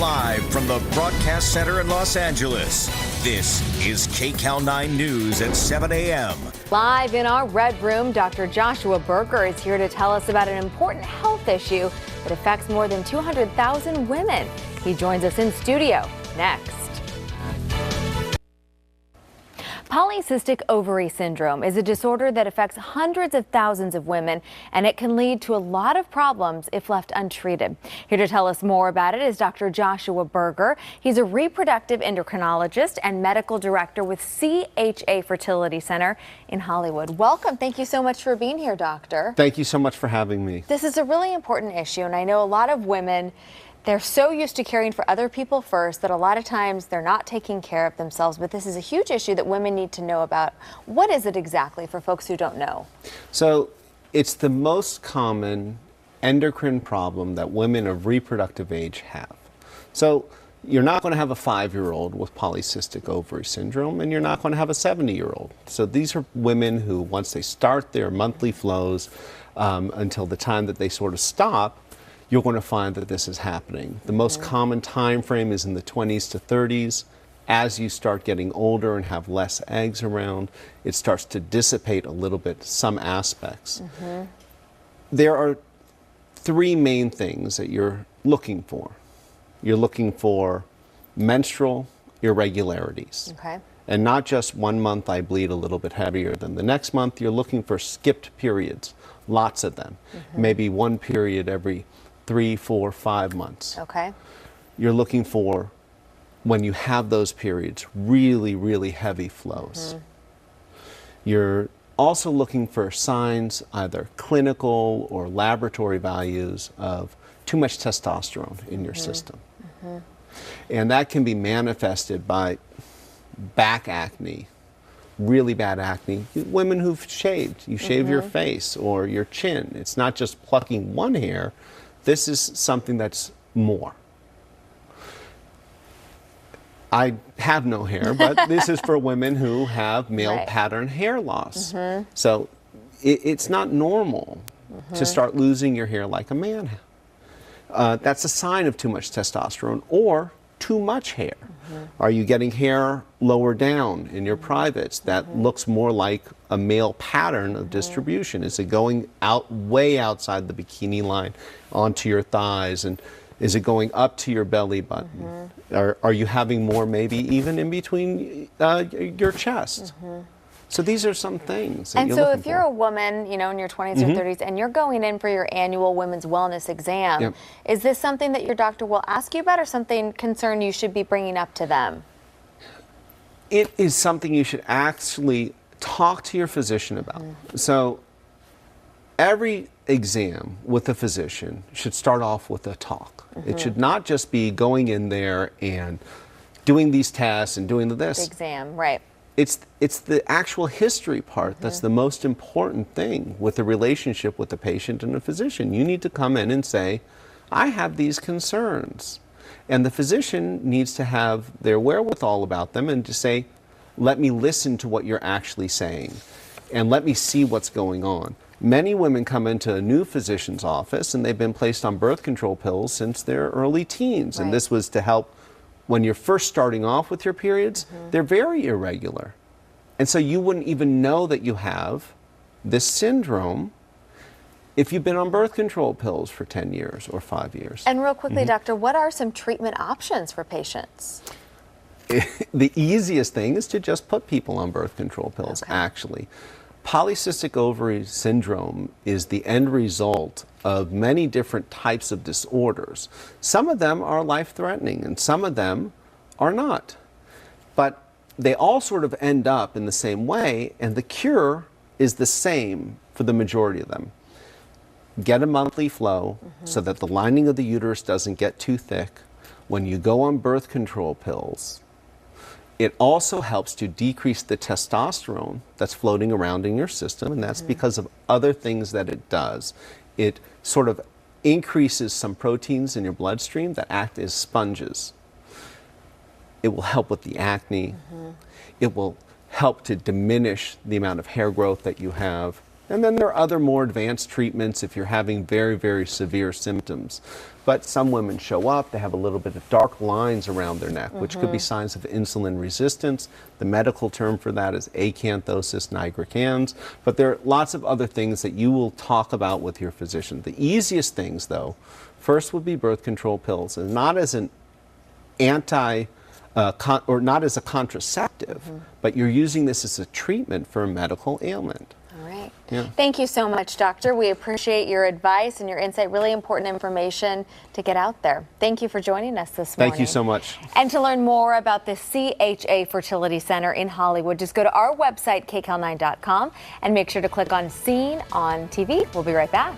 Live from the Broadcast Center in Los Angeles, this is KCAL 9 News at 7 a.m. Live in our Red Room, Dr. Joshua Berger is here to tell us about an important health issue that affects more than 200,000 women. He joins us in studio next. Polycystic ovary syndrome is a disorder that affects hundreds of thousands of women, and it can lead to a lot of problems if left untreated. Here to tell us more about it is Dr. Joshua Berger. He's a reproductive endocrinologist and medical director with CHA Fertility Center in Hollywood. Welcome. Thank you so much for being here, doctor. Thank you so much for having me. This is a really important issue, and I know a lot of women, they're so used to caring for other people first that a lot of times they're not taking care of themselves. But this is a huge issue that women need to know about. What is it exactly for folks who don't know? So it's the most common endocrine problem that women of reproductive age have. So you're not going to have a 5-year-old with polycystic ovary syndrome, and you're not going to have a 70-year-old. So these are women who, once they start their monthly flows until the time that they sort of stop, you're going to find that this is happening. The most common time frame is in the 20s to 30s. As you start getting older and have less eggs around, it starts to dissipate a little bit, some aspects. There are 3 main things that you're looking for. You're looking for menstrual irregularities. And not just 1 month I bleed a little bit heavier than the next month. You're looking for skipped periods, lots of them. Maybe 1 period every 3, 4, 5 months. You're looking for, when you have those periods, really, really heavy flows. You're also looking for signs, either clinical or laboratory values, of too much testosterone in your system. And that can be manifested by back acne, really bad acne. Women who've shaved, you shave your face or your chin. It's not just plucking one hair. This is something that's more. I have no hair, but this is for women who have male pattern hair loss. So it's not normal to start losing your hair like a man. That's a sign of too much testosterone or too much hair. Are you getting hair lower down in your privates that looks more like a male pattern of distribution? Is it going out way outside the bikini line onto your thighs, and is it going up to your belly button? Are you having more maybe even in between your chest? So these are some things that And so if you're a woman, you know, in your 20s or 30s, and you're going in for your annual women's wellness exam, is this something that your doctor will ask you about, or something concern you should be bringing up to them? It is something you should actually talk to your physician about. So every exam with a physician should start off with a talk. It should not just be going in there and doing these tests and doing this. The exam, right. It's the actual history part that's the most important thing with the relationship with the patient and the physician. You need to come in and say, I have these concerns. And the physician needs to have their wherewithal about them and to say, let me listen to what you're actually saying and let me see what's going on. Many women come into a new physician's office and they've been placed on birth control pills since their early teens. And this was to help when you're first starting off with your periods. They're very irregular. And so you wouldn't even know that you have this syndrome if you've been on birth control pills for 10 years or 5 years. And real quickly, doctor, what are some treatment options for patients? The easiest thing is to just put people on birth control pills, actually. Polycystic ovary syndrome is the end result of many different types of disorders. Some of them are life-threatening and some of them are not. But they all sort of end up in the same way, and the cure is the same for the majority of them. Get a monthly flow so that the lining of the uterus doesn't get too thick. When you go on birth control pills, it also helps to decrease the testosterone that's floating around in your system, and that's because of other things that it does. It sort of increases some proteins in your bloodstream that act as sponges. It will help with the acne. It will help to diminish the amount of hair growth that you have. And then there are other more advanced treatments if you're having very, very severe symptoms. But some women show up, they have a little bit of dark lines around their neck, which could be signs of insulin resistance. The medical term for that is acanthosis nigricans. But there are lots of other things that you will talk about with your physician. The easiest things, though, first would be birth control pills, and not as an or not as a contraceptive, but you're using this as a treatment for a medical ailment. All right. Yeah. Thank you so much, doctor. We appreciate your advice and your insight. Really important information to get out there. Thank you for joining us this morning. Thank you so much. And to learn more about the CHA Fertility Center in Hollywood, just go to our website, kcal9.com, and make sure to click on Seen on TV. We'll be right back.